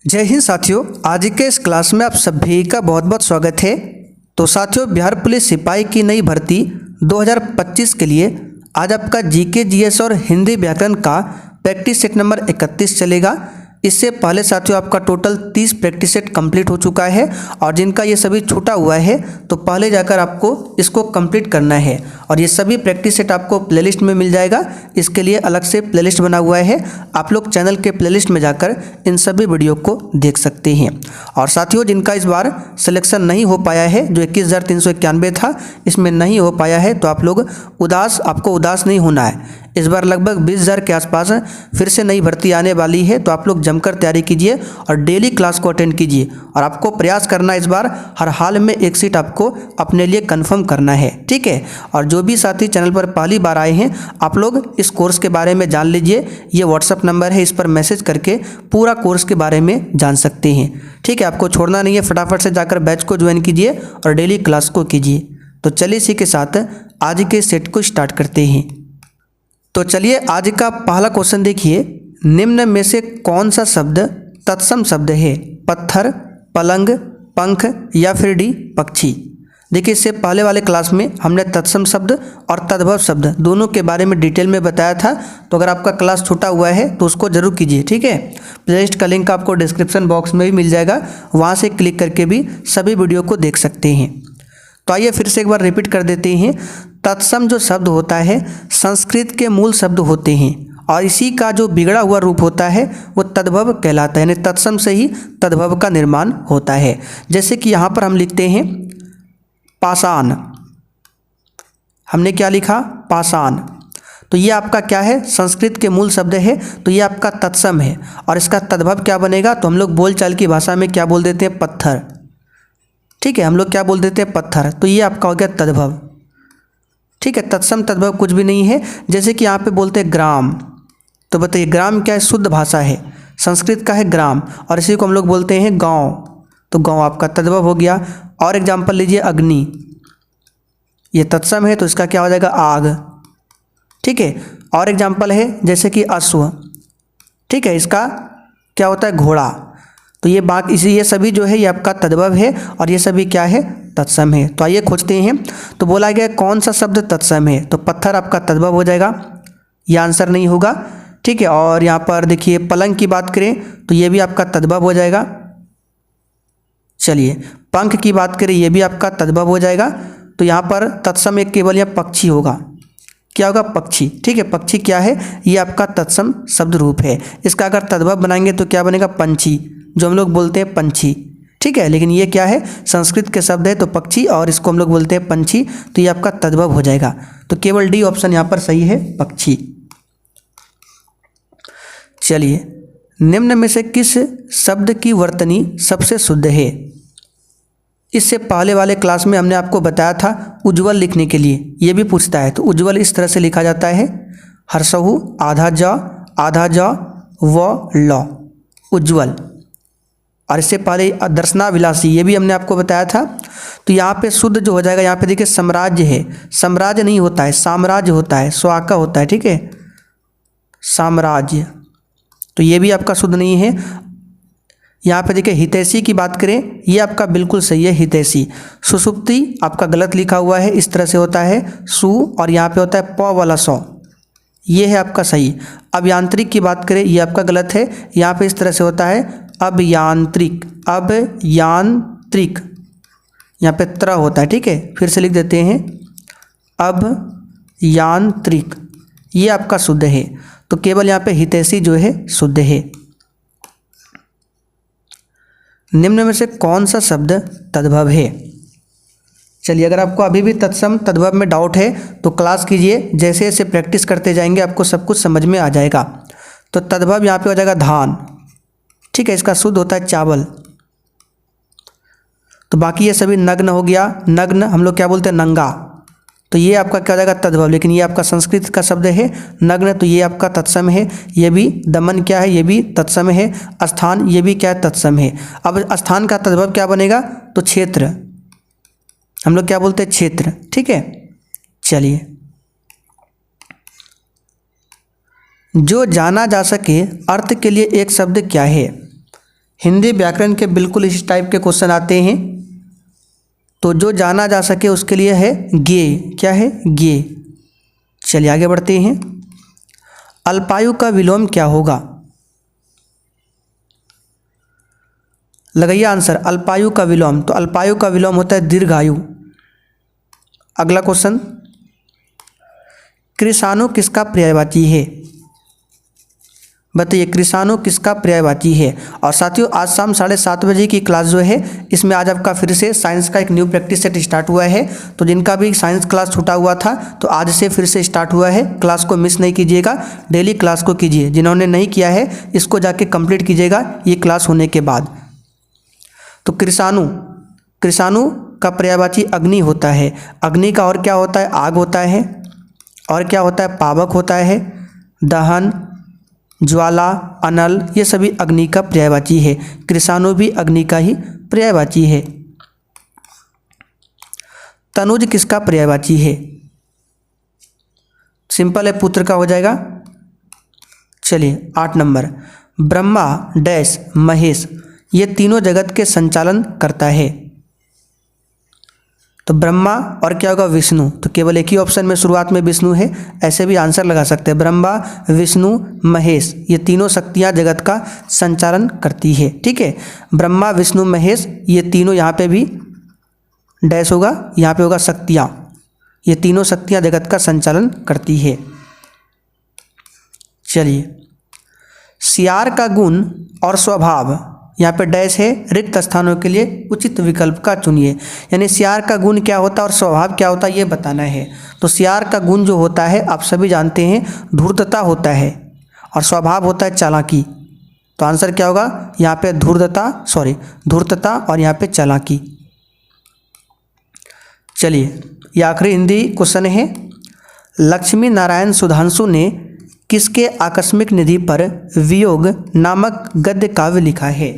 जय हिंद साथियों, आज के इस क्लास में आप सभी का बहुत बहुत स्वागत है। तो साथियों, बिहार पुलिस सिपाही की नई भर्ती 2025 के लिए आज आपका जीके जीएस और हिंदी व्याकरण का प्रैक्टिस सेट नंबर 31 चलेगा। इससे पहले साथियों आपका टोटल 30 प्रैक्टिस सेट कंप्लीट हो चुका है और जिनका ये सभी छूटा हुआ है तो पहले जाकर आपको इसको कंप्लीट करना है और ये सभी प्रैक्टिस सेट आपको प्लेलिस्ट में मिल जाएगा। इसके लिए अलग से प्लेलिस्ट बना हुआ है, आप लोग चैनल के प्लेलिस्ट में जाकर इन सभी वीडियो को देख सकते हैं। और साथियों, जिनका इस बार सिलेक्शन नहीं हो पाया है, जो 21,391 था, इसमें नहीं हो पाया है तो आप लोग आपको उदास नहीं होना है। इस बार लगभग 20,000 के आसपास फिर से नई भर्ती आने वाली है, तो आप लोग जमकर तैयारी कीजिए और डेली क्लास को अटेंड कीजिए और आपको प्रयास करना इस बार हर हाल में एक सीट आपको अपने लिए कंफर्म करना है, ठीक है। और जो भी साथी चैनल पर पहली बार आए हैं, आप लोग इस कोर्स के बारे में जान लीजिए। ये व्हाट्सअप नंबर है, इस पर मैसेज करके पूरा कोर्स के बारे में जान सकते हैं, ठीक है। आपको छोड़ना नहीं है, फटाफट से जाकर बैच को ज्वाइन कीजिए और डेली क्लास को कीजिए। तो चलिए इसी के साथ आज के सेट को स्टार्ट करते हैं। तो चलिए आज का पहला क्वेश्चन देखिए, निम्न में से कौन सा शब्द तत्सम शब्द है? पत्थर, पलंग, पंख या फिर डी पक्षी। देखिए, इससे पहले वाले क्लास में हमने तत्सम शब्द और तद्भव शब्द दोनों के बारे में डिटेल में बताया था, तो अगर आपका क्लास छूटा हुआ है तो उसको जरूर कीजिए, ठीक है। प्लेलिस्ट का लिंक आपको डिस्क्रिप्शन बॉक्स में भी मिल जाएगा, वहाँ से क्लिक करके भी सभी वीडियो को देख सकते हैं। तो आइए फिर से एक बार रिपीट कर देते हैं। तत्सम जो शब्द होता है संस्कृत के मूल शब्द होते हैं और इसी का जो बिगड़ा हुआ रूप होता है वो तद्भव कहलाता है, यानी तत्सम से ही तद्भव का निर्माण होता है। जैसे कि यहाँ पर हम लिखते हैं पाषाण, हमने क्या लिखा? पाषाण। तो ये आपका क्या है? संस्कृत के मूल शब्द है, तो ये आपका तत्सम है और इसका तद्भव क्या बनेगा? तो हम लोग बोलचाल की भाषा में क्या बोल देते हैं? पत्थर, ठीक है। हम लोग क्या बोल देते हैं? पत्थर। तो ये आपका हो गया तद्भव, ठीक है। तत्सम तद्भव कुछ भी नहीं है। जैसे कि यहाँ पे बोलते हैं ग्राम, तो बताइए ग्राम क्या है? शुद्ध भाषा है, संस्कृत का है ग्राम, और इसी को हम लोग बोलते हैं गांव, तो गांव आपका तद्भव हो गया। और एग्जाम्पल लीजिए अग्नि, ये तत्सम है तो इसका क्या हो जाएगा? आग, ठीक है। और एग्जाम्पल है जैसे कि अश्व, ठीक है, इसका क्या होता है? घोड़ा। तो ये बाकी ये सभी जो है ये आपका तद्भव है और ये सभी क्या है? तत्सम है। तो आइए खोजते हैं। तो बोला गया कौन सा शब्द तत्सम है, तो पत्थर आपका तद्भव हो जाएगा, ये आंसर नहीं होगा, ठीक है। और यहाँ पर देखिए पलंग की बात करें तो ये भी आपका तद्भव हो जाएगा। चलिए, पंख की बात करें ये भी आपका तद्भव हो जाएगा। तो यहाँ पर तत्सम एक केवल यह पक्षी होगा, क्या होगा? पक्षी, ठीक है। पक्षी क्या है? ये आपका तत्सम शब्द रूप है। इसका अगर तद्भव बनाएंगे तो क्या बनेगा? पंछी, जो हम लोग बोलते हैं पंछी, ठीक है। लेकिन ये क्या है? संस्कृत के शब्द है तो पक्षी, और इसको हम लोग बोलते हैं पंछी, तो ये आपका तद्भव हो जाएगा। तो केवल डी ऑप्शन यहाँ पर सही है, पक्षी। चलिए, निम्न में से किस शब्द की वर्तनी सबसे शुद्ध है? इससे पहले वाले क्लास में हमने आपको बताया था उज्ज्वल लिखने के लिए, ये भी पूछता है। तो उज्ज्वल इस तरह से लिखा जाता है, हर्षहु आधा ज व ल, उज्ज्वल। और इससे पहले दर्शनाभिलाषी, ये भी हमने आपको बताया था। तो यहाँ पे शुद्ध जो हो जाएगा, यहाँ पे देखिए साम्राज्य है, साम्राज्य नहीं होता है, साम्राज्य होता है, स्वाका होता है, ठीक है, साम्राज्य। तो ये भी आपका शुद्ध नहीं है। यहाँ पे देखिए हितैषी की बात करें, ये आपका बिल्कुल सही है, हितैषी। सुषुप्ति आपका गलत लिखा हुआ है, इस तरह से होता है सु, और यहाँ पे होता है प वाला सौ, ये है आपका सही। अब यांत्रिक की बात करें, ये आपका गलत है, यहाँ पे इस तरह से होता है अभियांत्रिक, अभियांत्रिक, यहाँ पे त्र होता है, ठीक है। फिर से लिख देते हैं अभियांत्रिक, ये आपका शुद्ध है। तो केवल यहाँ पे हितैषी जो है शुद्ध है। निम्न में से कौन सा शब्द तद्भव है? चलिए, अगर आपको अभी भी तत्सम तद्भव में डाउट है तो क्लास कीजिए, जैसे जैसे प्रैक्टिस करते जाएंगे आपको सब कुछ समझ में आ जाएगा। तो तद्भव यहाँ पे हो जाएगा धान, ठीक है, इसका शुद्ध होता है चावल। तो बाकी ये सभी नग्न हो गया, नग्न हम लोग क्या बोलते हैं? नंगा, तो ये आपका क्या हो जाएगा? तद्भव। लेकिन ये आपका संस्कृत का शब्द है नग्न, तो ये आपका तत्सम है। ये भी दमन क्या है? ये भी तत्सम है। स्थान, ये भी क्या है? तत्सम है। अब स्थान का तद्भव क्या बनेगा? तो क्षेत्र, हम लोग क्या बोलते हैं? क्षेत्र, ठीक है। चलिए, जो जाना जा सके अर्थ के लिए एक शब्द क्या है? हिंदी व्याकरण के बिल्कुल इस टाइप के क्वेश्चन आते हैं, तो जो जाना जा सके उसके लिए है ज्ञेय। क्या है? ज्ञेय। चलिए आगे बढ़ते हैं। अल्पायु का विलोम क्या होगा? लगाइए आंसर। अल्पायु का विलोम, तो अल्पायु का विलोम होता है दीर्घायु। अगला क्वेश्चन, कृशाणु किसका पर्यायवाची है? बताइए, कृशाणु किसका पर्यायवाची है? और साथियों, आज शाम 7:30 बजे की क्लास जो है, इसमें आज आपका फिर से साइंस का एक न्यू प्रैक्टिस सेट स्टार्ट हुआ है। तो जिनका भी साइंस क्लास छूटा हुआ था, तो आज से फिर से स्टार्ट हुआ है। क्लास को मिस नहीं कीजिएगा, डेली क्लास को कीजिए। जिन्होंने नहीं किया है इसको जाके कंप्लीट कीजिएगा ये क्लास होने के बाद। तो कृशाणु, कृशाणु का पर्यायवाची अग्नि होता है। अग्नि का और क्या होता है? आग होता है। और क्या होता है? पावक होता है। दहन, ज्वाला, अनल, ये सभी अग्नि का पर्यायवाची है। कृशाणु भी अग्नि का ही पर्यायवाची है। तनुज किसका पर्यायवाची है? सिंपल है, पुत्र का हो जाएगा। चलिए 8 नंबर, ब्रह्मा डैश महेश, ये तीनों जगत के संचालन करता है। तो ब्रह्मा और क्या होगा? विष्णु। तो केवल एक ही ऑप्शन में शुरुआत में विष्णु है, ऐसे भी आंसर लगा सकते हैं। ब्रह्मा, विष्णु, महेश, ये तीनों शक्तियाँ जगत का संचालन करती है। ठीक है, ब्रह्मा, विष्णु, महेश, ये तीनों, यहाँ पे भी डैश होगा, यहाँ पे होगा शक्तियाँ। ये तीनों शक्तियाँ जगत का संचालन करती है। चलिए, सियार का गुण और स्वभाव, यहाँ पे डैश है, रिक्त स्थानों के लिए उचित विकल्प का चुनिए। यानी सियार का गुण क्या होता है और स्वभाव क्या होता है ये बताना है। तो सियार का गुण जो होता है आप सभी जानते हैं, धूर्तता होता है, और स्वभाव होता है चालाकी। तो आंसर क्या होगा? यहाँ पे धूर्तता और यहाँ पे चालाकी। चलिए, ये आखिरी हिंदी क्वेश्चन है। लक्ष्मी नारायण सुधांशु ने किसके आकस्मिक निधि पर वियोग नामक गद्य काव्य लिखा है?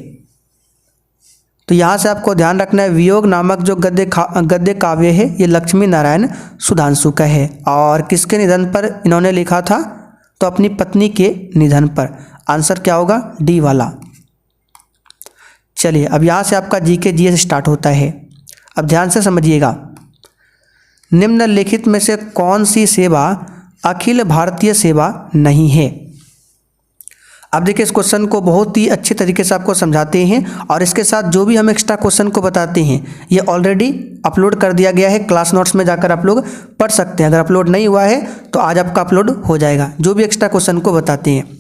तो यहाँ से आपको ध्यान रखना है, वियोग नामक जो गद्य काव्य है ये लक्ष्मी नारायण सुधांशु का है। और किसके निधन पर इन्होंने लिखा था? तो अपनी पत्नी के निधन पर। आंसर क्या होगा? डी वाला। चलिए, अब यहाँ से आपका जीके जीएस स्टार्ट होता है। अब ध्यान से समझिएगा, निम्नलिखित में से कौन सी सेवा अखिल भारतीय सेवा नहीं है? अब देखिए, इस क्वेश्चन को बहुत ही अच्छे तरीके से आपको समझाते हैं, और इसके साथ जो भी हम एक्स्ट्रा क्वेश्चन को बताते हैं ये ऑलरेडी अपलोड कर दिया गया है। क्लास नोट्स में जाकर आप लोग पढ़ सकते हैं। अगर अपलोड नहीं हुआ है तो आज आपका अपलोड हो जाएगा, जो भी एक्स्ट्रा क्वेश्चन को बताते हैं।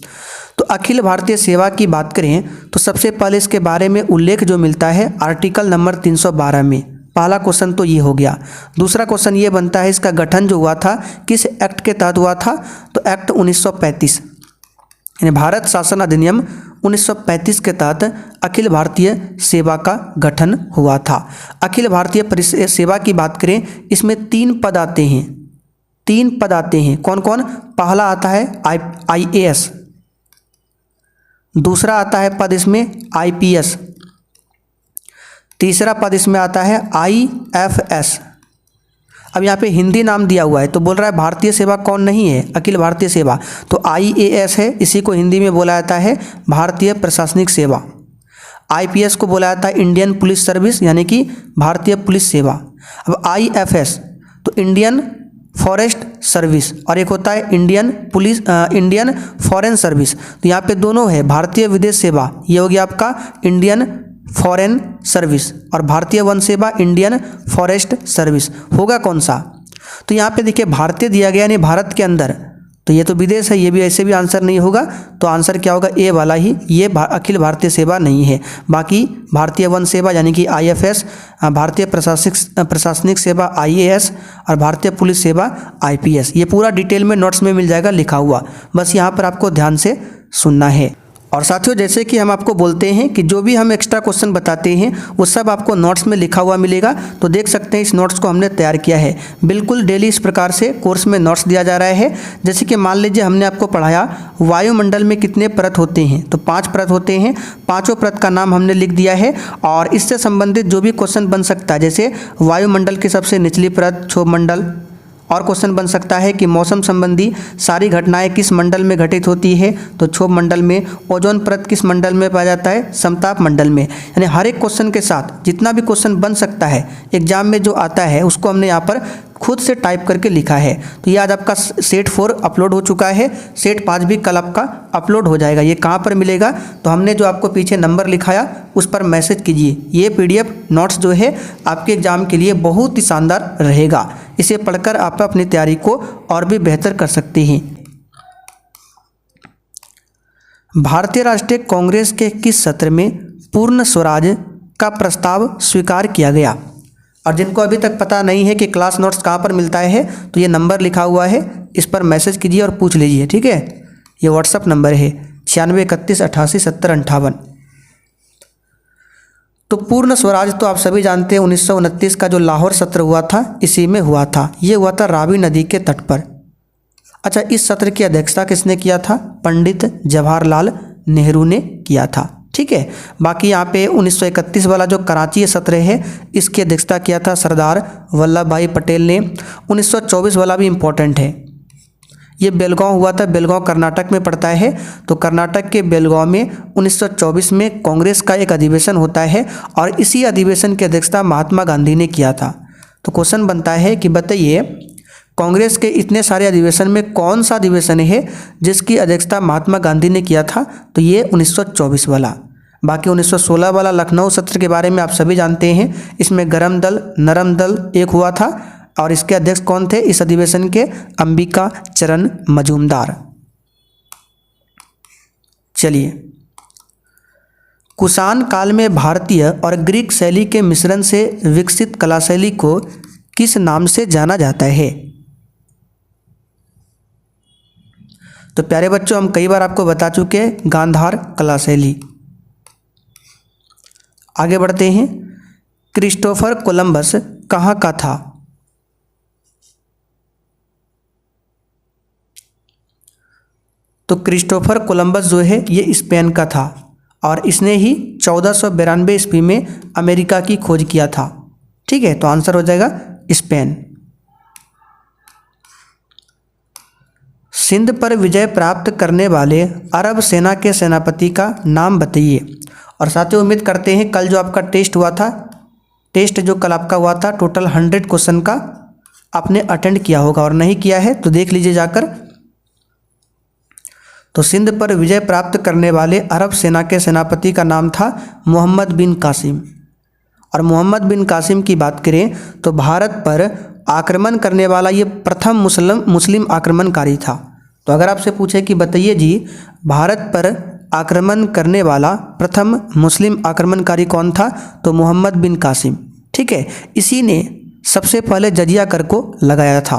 तो अखिल भारतीय सेवा की बात करें तो सबसे पहले इसके बारे में उल्लेख जो मिलता है आर्टिकल नंबर 312 में। पहला क्वेश्चन तो ये हो गया। दूसरा क्वेश्चन ये बनता है, इसका गठन जो हुआ था किस एक्ट के तहत हुआ था? तो एक्ट 1935, यानी भारत शासन अधिनियम 1935 के तहत अखिल भारतीय सेवा का गठन हुआ था। अखिल भारतीय सेवा की बात करें, इसमें 3 पद आते हैं। 3 पद आते हैं, कौन कौन? पहला आता है IAS, दूसरा आता है पद इसमें IPS, तीसरा पद इसमें आता है IFS। अब यहाँ पे हिंदी नाम दिया हुआ है तो बोल रहा है भारतीय सेवा कौन नहीं है? अखिल भारतीय सेवा। तो IAS है, इसी को हिंदी में बोला जाता है भारतीय प्रशासनिक सेवा। IPS को बोला जाता है इंडियन पुलिस सर्विस, यानी कि भारतीय पुलिस सेवा। अब IFS तो इंडियन फॉरेस्ट सर्विस, और एक होता है इंडियन फॉरेन सर्विस। तो यहाँ पे दोनों है, भारतीय विदेश सेवा ये हो गया आपका इंडियन फॉरेन सर्विस, और भारतीय वन सेवा इंडियन फॉरेस्ट सर्विस। होगा कौन सा? तो यहाँ पे देखिए भारतीय दिया गया, यानी भारत के अंदर, तो ये तो विदेश है, ये भी ऐसे भी आंसर नहीं होगा। तो आंसर क्या होगा? ए वाला ही, ये अखिल भारतीय सेवा नहीं है। बाकी भारतीय वन सेवा यानी कि IFS, भारतीय प्रशासनिक सेवा IAS, और भारतीय पुलिस सेवा IPS, ये पूरा डिटेल में नोट्स में मिल जाएगा लिखा हुआ। बस यहाँ पर आपको ध्यान से सुनना है। और साथियों, जैसे कि हम आपको बोलते हैं कि जो भी हम एक्स्ट्रा क्वेश्चन बताते हैं वो सब आपको नोट्स में लिखा हुआ मिलेगा। तो देख सकते हैं इस नोट्स को हमने तैयार किया है, बिल्कुल डेली इस प्रकार से कोर्स में नोट्स दिया जा रहा है। जैसे कि मान लीजिए हमने आपको पढ़ाया वायुमंडल में कितने परत होते हैं, तो 5 परत होते हैं। 5 परत का नाम हमने लिख दिया है, और इससे संबंधित जो भी क्वेश्चन बन सकता है, जैसे वायुमंडल की सबसे निचली परत क्षोभमंडल, और क्वेश्चन बन सकता है कि मौसम संबंधी सारी घटनाएं किस मंडल में घटित होती है, तो क्षोभ मंडल में। ओजोन परत किस मंडल में पाया जाता है, समताप मंडल में। यानी हर एक क्वेश्चन के साथ जितना भी क्वेश्चन बन सकता है एग्जाम में जो आता है उसको हमने यहाँ पर खुद से टाइप करके लिखा है। तो ये आज आपका सेट 4 अपलोड हो चुका है, सेट 5 भी कल आपका अपलोड हो जाएगा। ये कहाँ पर मिलेगा, तो हमने जो आपको पीछे नंबर लिखाया उस पर मैसेज कीजिए। ये PDF नोट्स जो है आपके एग्जाम के लिए बहुत ही शानदार रहेगा। इसे पढ़कर आप अपनी तैयारी को और भी बेहतर कर सकते हैं। भारतीय राष्ट्रीय कांग्रेस के किस सत्र में पूर्ण स्वराज का प्रस्ताव स्वीकार किया गया। और जिनको अभी तक पता नहीं है कि क्लास नोट्स कहाँ पर मिलता है, तो ये नंबर लिखा हुआ है, इस पर मैसेज कीजिए और पूछ लीजिए, ठीक है। ये व्हाट्सअप नंबर है 9631887058। तो पूर्ण स्वराज तो आप सभी जानते हैं 1929 का जो लाहौर सत्र हुआ था इसी में हुआ था। ये हुआ था रावी नदी के तट पर। अच्छा, इस सत्र की अध्यक्षता किसने किया था, पंडित जवाहरलाल नेहरू ने किया था, ठीक है। बाकी यहाँ पे 1931 वाला जो कराची सत्र है इसकी अध्यक्षता किया था सरदार वल्लभ भाई पटेल ने। 1924 वाला भी इम्पोर्टेंट है, ये बेलगांव हुआ था, बेलगांव कर्नाटक में पड़ता है। तो कर्नाटक के बेलगांव में 1924 में कांग्रेस का एक अधिवेशन होता है और इसी अधिवेशन की अध्यक्षता महात्मा गांधी ने किया था। तो क्वेश्चन बनता है कि बताइए कांग्रेस के इतने सारे अधिवेशन में कौन सा अधिवेशन है जिसकी अध्यक्षता महात्मा गांधी ने किया था, तो ये 1924 वाला। बाकी 1916 वाला लखनऊ सत्र के बारे में आप सभी जानते हैं, इसमें गरम दल नरम दल एक हुआ था और इसके अध्यक्ष कौन थे इस अधिवेशन के, अंबिका चरण मजूमदार। चलिए, कुषाण काल में भारतीय और ग्रीक शैली के मिश्रण से विकसित कला शैली को किस नाम से जाना जाता है। तो प्यारे बच्चों, हम कई बार आपको बता चुके हैं, गांधार कला शैली। आगे बढ़ते हैं, क्रिस्टोफर कोलंबस कहाँ का था। तो क्रिस्टोफर कोलंबस जो है ये स्पेन का था और इसने ही 1492 ईस्वी में अमेरिका की खोज किया था, ठीक है। तो आंसर हो जाएगा स्पेन। सिंध पर विजय प्राप्त करने वाले अरब सेना के सेनापति का नाम बताइए। और साथियों, उम्मीद करते हैं कल जो आपका टेस्ट हुआ था, टेस्ट जो कल आपका हुआ था टोटल 100 क्वेश्चन का आपने अटेंड किया होगा, और नहीं किया है तो देख लीजिए जाकर। तो सिंध पर विजय प्राप्त करने वाले अरब सेना के सेनापति का नाम था मोहम्मद बिन कासिम। और मोहम्मद बिन कासिम की बात करें तो भारत पर आक्रमण करने वाला ये प्रथम मुस्लिम आक्रमणकारी था। तो अगर आपसे पूछे कि बताइए जी भारत पर आक्रमण करने वाला प्रथम मुस्लिम आक्रमणकारी कौन था, तो मोहम्मद बिन कासिम, ठीक है। इसी ने सबसे पहले जजिया कर को लगाया था।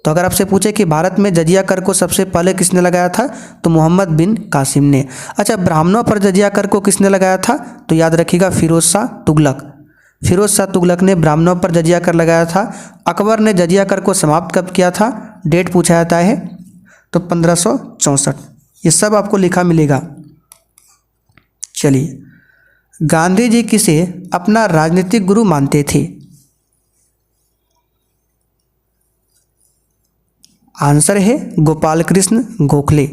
तो अगर आपसे पूछे कि भारत में जजिया कर को सबसे पहले किसने लगाया था, तो मोहम्मद बिन कासिम ने। अच्छा, ब्राह्मणों पर जजिया कर को किसने लगाया था, तो याद रखिएगा फिरोज शाह तुगलक। फिरोज शाह तुगलक ने ब्राह्मणों पर जजिया कर लगाया था। अकबर ने जजिया कर को समाप्त कब किया था, डेट पूछा जाता है, तो 1564। ये सब आपको लिखा मिलेगा। चलिए, गांधी जी किसे अपना राजनीतिक गुरु मानते थे। आंसर है गोपाल कृष्ण गोखले।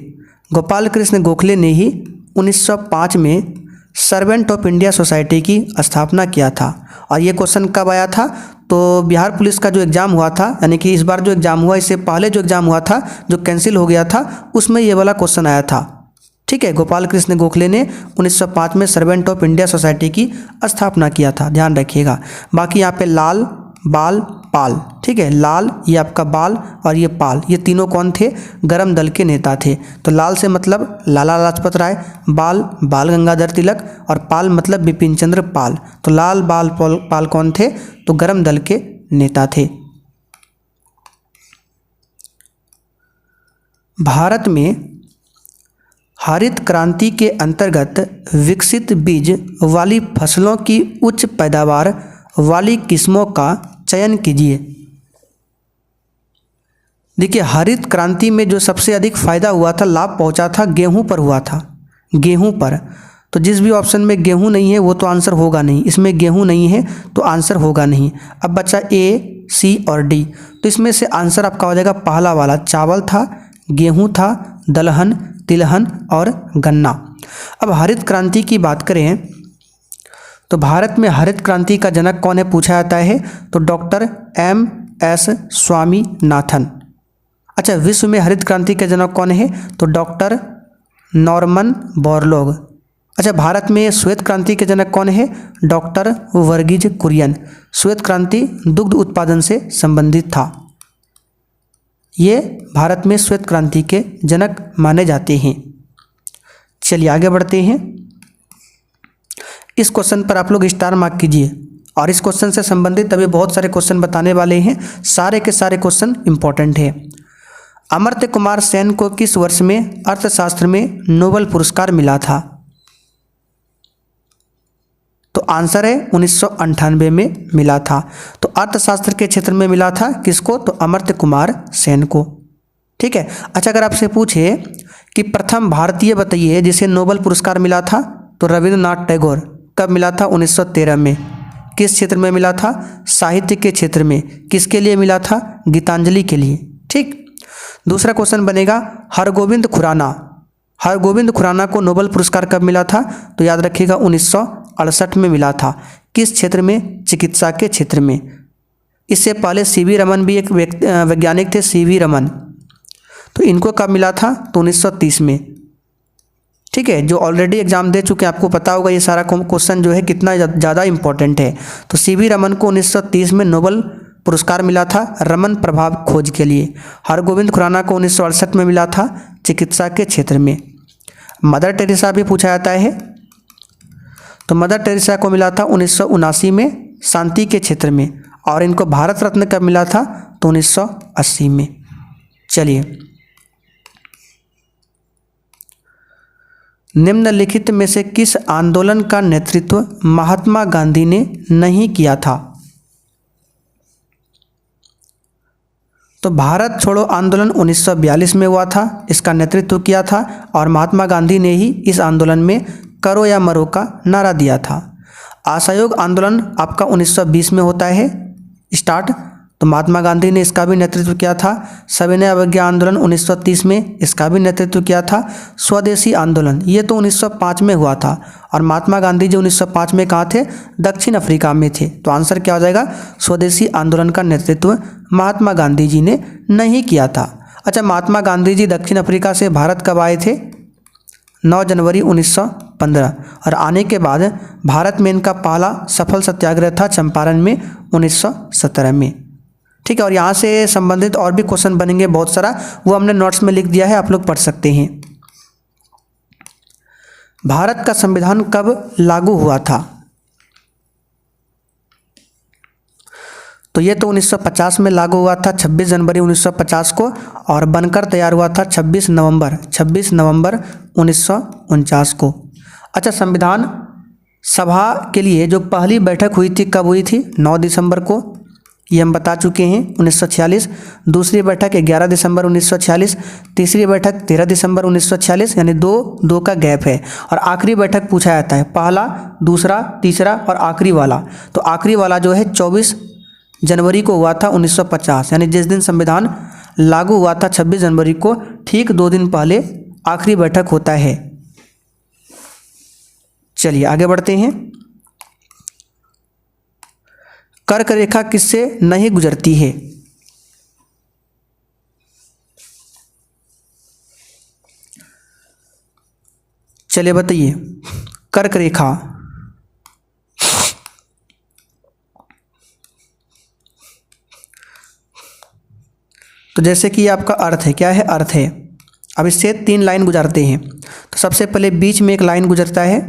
गोपाल कृष्ण गोखले ने ही 1905 में सर्वेंट ऑफ इंडिया सोसाइटी की स्थापना किया था। और ये क्वेश्चन कब आया था, तो बिहार पुलिस का जो एग्ज़ाम हुआ था, यानी कि इस बार जो एग्ज़ाम हुआ इससे पहले जो एग्ज़ाम हुआ था जो कैंसिल हो गया था उसमें ये वाला क्वेश्चन आया था, ठीक है। गोपाल कृष्ण गोखले ने 1905 में सर्वेंट ऑफ इंडिया सोसाइटी की स्थापना किया था, ध्यान रखिएगा। बाकी यहाँ पे लाल बाल पाल, ठीक है। लाल ये आपका बाल और ये पाल, ये तीनों कौन थे, गरम दल के नेता थे। तो लाल से मतलब लाला लाजपत राय, बाल बाल गंगाधर तिलक और पाल मतलब बिपिन चंद्र पाल। तो लाल बाल पाल कौन थे, तो गरम दल के नेता थे। भारत में हरित क्रांति के अंतर्गत विकसित बीज वाली फसलों की उच्च पैदावार वाली किस्मों का चयन कीजिए। देखिए, हरित क्रांति में जो सबसे अधिक फायदा हुआ था, लाभ पहुंचा था, गेहूं पर हुआ था, गेहूं पर। तो जिस भी ऑप्शन में गेहूं नहीं है वो तो आंसर होगा नहीं, इसमें गेहूं नहीं है तो आंसर होगा नहीं। अब बचा ए, सी और डी। तो इसमें से आंसर आपका हो जाएगा पहला वाला, चावल था, गेहूं था, दलहन, तिलहन और गन्ना। अब हरित क्रांति की बात करें तो भारत में हरित क्रांति का जनक कौन है पूछा जाता है, तो डॉक्टर M.S. स्वामीनाथन। अच्छा, विश्व में हरित क्रांति के जनक कौन है, तो डॉक्टर नॉर्मन बोरलॉग। अच्छा, भारत में श्वेत क्रांति के जनक कौन है, डॉक्टर वर्गीज कुरियन। श्वेत क्रांति दुग्ध उत्पादन से संबंधित था। ये भारत में श्वेत क्रांति के जनक माने जाते हैं। चलिए आगे बढ़ते हैं। इस क्वेश्चन पर आप लोग स्टार मार्क कीजिए और इस क्वेश्चन से संबंधित अभी बहुत सारे क्वेश्चन बताने वाले हैं, सारे के सारे क्वेश्चन इंपॉर्टेंट है। अमर्त्य कुमार सेन को किस वर्ष में अर्थशास्त्र में नोबेल पुरस्कार मिला था, तो आंसर है 1998 में मिला था। तो अर्थशास्त्र के क्षेत्र में मिला था किसको, तो अमर्त्य कुमार सेन को। ठीक है। अच्छा, अगर आपसे पूछे कि प्रथम भारतीय बताइए जिसे नोबेल पुरस्कार मिला था, तो रविंद्रनाथ टैगोर। कब मिला था, 1913 में। किस क्षेत्र में मिला था, साहित्य के क्षेत्र में। किसके लिए मिला था, गीतांजलि के लिए। ठीक। दूसरा क्वेश्चन बनेगा हरगोविंद खुराना। हरगोविंद खुराना को नोबेल पुरस्कार कब मिला था, तो याद रखिएगा 1968 में मिला था। किस क्षेत्र में, चिकित्सा के क्षेत्र में। इससे पहले सीवी रमन भी एक वैज्ञानिक थे, सीवी रमन। तो इनको कब मिला था, तो 1930 में। ठीक है, जो ऑलरेडी एग्जाम दे चुके हैं आपको पता होगा ये सारा क्वेश्चन जो है कितना ज़्यादा इंपॉर्टेंट है। तो सीवी रमन को 1930 में नोबेल पुरस्कार मिला था रमन प्रभाव खोज के लिए। हरगोविंद खुराना को 1968 में मिला था चिकित्सा के क्षेत्र में। मदर टेरेसा भी पूछा जाता है, तो मदर टेरेसा को मिला था 1979 में शांति के क्षेत्र में, और इनको भारत रत्न कब मिला था, तो 1980 में। चलिए, निम्नलिखित में से किस आंदोलन का नेतृत्व महात्मा गांधी ने नहीं किया था, तो भारत छोड़ो आंदोलन 1942 में हुआ था, इसका नेतृत्व किया था, और महात्मा गांधी ने ही इस आंदोलन में करो या मरो का नारा दिया था। असहयोग आंदोलन आपका 1920 में होता है स्टार्ट, तो महात्मा गांधी ने इसका भी नेतृत्व किया था। सविनय अवज्ञा आंदोलन 1930 में, इसका भी नेतृत्व किया था। स्वदेशी आंदोलन ये तो 1905 में हुआ था, और महात्मा गांधी जी 1905 में कहाँ थे, दक्षिण अफ्रीका में थे। तो आंसर क्या हो जाएगा, स्वदेशी आंदोलन का नेतृत्व महात्मा गांधी जी ने नहीं किया था। अच्छा, महात्मा गांधी जी दक्षिण अफ्रीका से भारत कब आए थे, 9 जनवरी 1915, और आने के बाद भारत में इनका पहला सफल सत्याग्रह था चंपारण में 1917 में। ठीक है, और यहाँ से संबंधित और भी क्वेश्चन बनेंगे बहुत सारा, वो हमने नोट्स में लिख दिया है, आप लोग पढ़ सकते हैं। भारत का संविधान कब लागू हुआ था, तो ये तो 1950 में लागू हुआ था, 26 जनवरी 1950 को, और बनकर तैयार हुआ था 26 नवंबर 1949 को। अच्छा, संविधान सभा के लिए जो पहली बैठक हुई थी कब हुई थी, 9 दिसंबर को, ये हम बता चुके हैं 1946। दूसरी बैठक 11 दिसंबर 1946, तीसरी बैठक 13 दिसंबर 1946, यानी दो का गैप है, और आखिरी बैठक पूछा जाता है पहला, दूसरा, तीसरा और आखिरी वाला। तो आखिरी वाला जो है 24 जनवरी को हुआ था 1950, यानी जिस दिन संविधान लागू हुआ था 26 जनवरी को, ठीक 2 दिन पहले आखिरी बैठक होता है। चलिए आगे बढ़ते हैं। कर्क रेखा किससे नहीं गुजरती है, चलिए बताइए। कर्क रेखा, तो जैसे कि आपका अर्थ है, क्या है, अर्थ है। अब इससे 3 लाइन गुजरते हैं। तो सबसे पहले बीच में एक लाइन गुजरता है,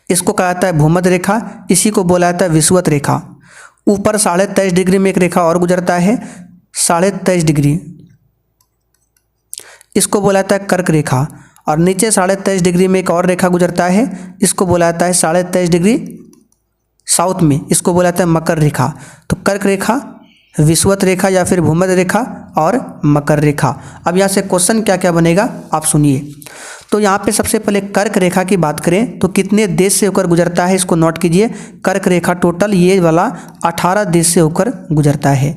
इसको कहा जाता है भूमध्य रेखा, इसी को बोला जाता है विषुवत रेखा। ऊपर 23.5 डिग्री में एक रेखा और गुजरता है 23.5 डिग्री, इसको बोला जाता है कर्क रेखा। और नीचे 23.5 डिग्री में एक और रेखा गुजरता है, इसको बोला जाता है 23.5 डिग्री साउथ में, इसको बोला जाता है मकर रेखा। तो कर्क रेखा, विषुवत रेखा या फिर भूमध्य रेखा और मकर रेखा। अब यहाँ से क्वेश्चन क्या क्या बनेगा आप सुनिए। तो यहाँ पे सबसे पहले कर्क रेखा की बात करें तो कितने देश से होकर गुजरता है, इसको नोट कीजिए। कर्क रेखा टोटल ये वाला 18 देश से होकर गुजरता है।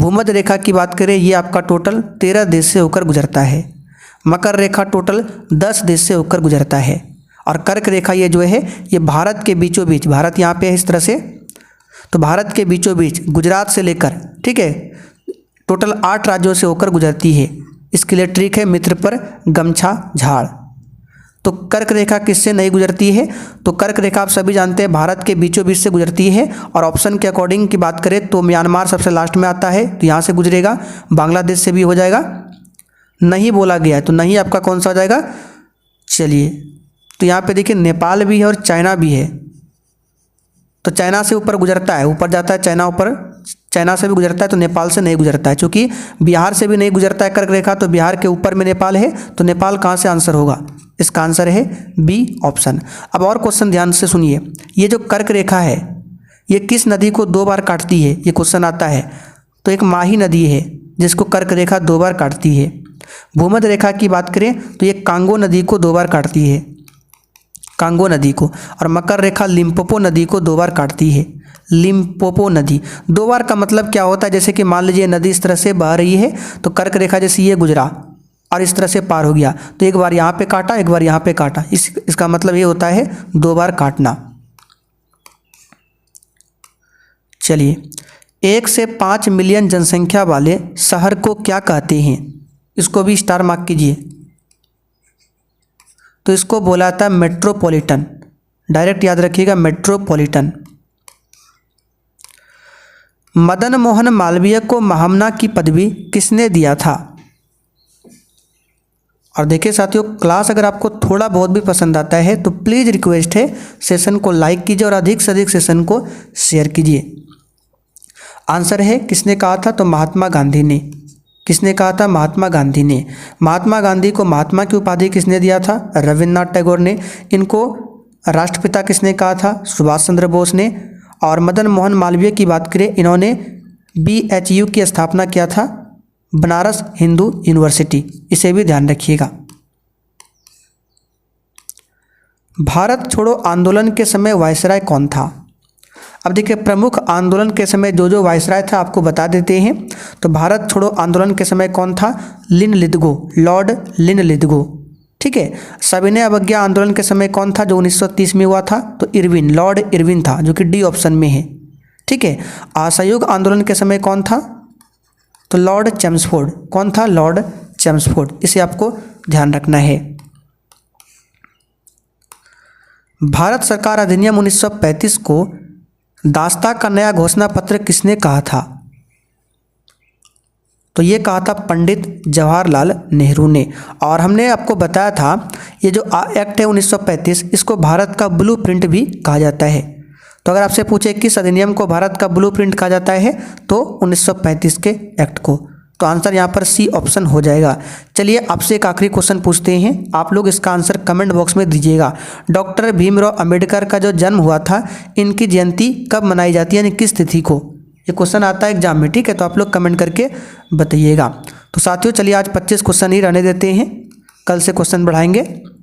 भूमध्य रेखा की बात करें, ये आपका टोटल 13 देश से होकर गुजरता है। मकर रेखा टोटल 10 देश से होकर गुजरता है। और कर्क रेखा ये जो है ये भारत के बीचों बीच, भारत यहाँ पे है इस तरह से, तो भारत के बीचों बीच गुजरात से लेकर, ठीक है, टोटल 8 राज्यों से होकर गुजरती है। इसके लिए ट्रिक है मित्र पर गमछा झाड़। तो कर्क रेखा किससे नहीं गुजरती है, तो कर्क रेखा आप सभी जानते हैं भारत के बीचों बीच से गुजरती है। और ऑप्शन के अकॉर्डिंग की बात करें तो म्यांमार सबसे लास्ट में आता है, तो यहाँ से गुजरेगा। बांग्लादेश से भी हो जाएगा, नहीं बोला गया है तो नहीं आपका कौन सा हो जाएगा। चलिए, तो यहाँ पे देखिए नेपाल भी है और चाइना भी है। तो चाइना से ऊपर गुजरता है, ऊपर जाता है चाइना, ऊपर चाइना से भी गुजरता है, तो नेपाल से नहीं गुजरता है। क्योंकि बिहार से भी नहीं गुजरता है कर्क रेखा, तो बिहार के ऊपर में नेपाल है, तो नेपाल कहाँ से आंसर होगा, इसका आंसर है बी ऑप्शन। अब और क्वेश्चन ध्यान से सुनिए, ये जो कर्क रेखा है ये किस नदी को 2 बार काटती है, ये क्वेश्चन आता है। तो एक माही नदी है जिसको कर्क रेखा 2 बार काटती है। भूमध्य रेखा की बात करें तो ये कांगो नदी को 2 बार काटती है, कांगो नदी को। और मकर रेखा लिम्पोपो नदी को 2 बार काटती है, लिम्पोपो नदी। 2 बार का मतलब क्या होता है, जैसे कि मान लीजिए नदी इस तरह से बह रही है, तो कर्क रेखा जैसे ये गुजरा और इस तरह से पार हो गया, तो एक बार यहाँ पे काटा, एक बार यहाँ पे काटा, इसका मतलब ये होता है 2 बार काटना। चलिए, 1 से 5 मिलियन जनसंख्या वाले शहर को क्या कहते हैं, इसको भी स्टार मार्क कीजिए। तो इसको बोला था मेट्रोपॉलिटन, डायरेक्ट याद रखिएगा मेट्रोपॉलिटन। मदन मोहन मालवीय को महामना की पदवी किसने दिया था। और देखिए साथियों, क्लास अगर आपको थोड़ा बहुत भी पसंद आता है तो प्लीज़ रिक्वेस्ट है सेशन को लाइक कीजिए और अधिक से अधिक सेशन को शेयर कीजिए। आंसर है किसने कहा था, तो महात्मा गांधी ने। किसने कहा था, महात्मा गांधी ने। महात्मा गांधी को महात्मा की उपाधि किसने दिया था, रविन्द्रनाथ टैगोर ने। इनको राष्ट्रपिता किसने कहा था, सुभाष चंद्र बोस ने। और मदन मोहन मालवीय की बात करें, इन्होंने BHU की स्थापना किया था, बनारस हिंदू यूनिवर्सिटी, इसे भी ध्यान रखिएगा। भारत छोड़ो आंदोलन के समय वायसराय कौन था। अब देखिए, प्रमुख आंदोलन के समय जो वायसराय था आपको बता देते हैं। तो भारत छोड़ो आंदोलन के समय कौन था, लिन लिथगो, लॉर्ड लिन लिथगो, ठीक है। सविनय अवज्ञा आंदोलन के समय कौन था, जो 1930 में हुआ था, तो इरविन, लॉर्ड इरविन था, जो कि डी ऑप्शन में है, ठीक है। असहयोग आंदोलन के समय कौन था, तो लॉर्ड चेम्सफोर्ड। कौन था, लॉर्ड चेम्सफोर्ड, इसे आपको ध्यान रखना है। भारत सरकार अधिनियम 1935 को दास्ता का नया घोषणा पत्र किसने कहा था, तो ये कहा था पंडित जवाहरलाल नेहरू ने। और हमने आपको बताया था ये जो एक्ट है 1935, इसको भारत का ब्लूप्रिंट भी कहा जाता है। तो अगर आपसे पूछे किस अधिनियम को भारत का ब्लूप्रिंट कहा जाता है, तो 1935 के एक्ट को। तो आंसर यहाँ पर सी ऑप्शन हो जाएगा। चलिए, आपसे एक आखिरी क्वेश्चन पूछते हैं, आप लोग इसका आंसर कमेंट बॉक्स में दीजिएगा। डॉक्टर भीमराव अंबेडकर का जो जन्म हुआ था, इनकी जयंती कब मनाई जाती है, यानी किस तिथि को। ये क्वेश्चन आता है एग्जाम में, ठीक है। तो आप लोग कमेंट करके बताइएगा। तो साथियों, चलिए आज 25 क्वेश्चन ही रहने देते हैं, कल से क्वेश्चन बढ़ाएंगे।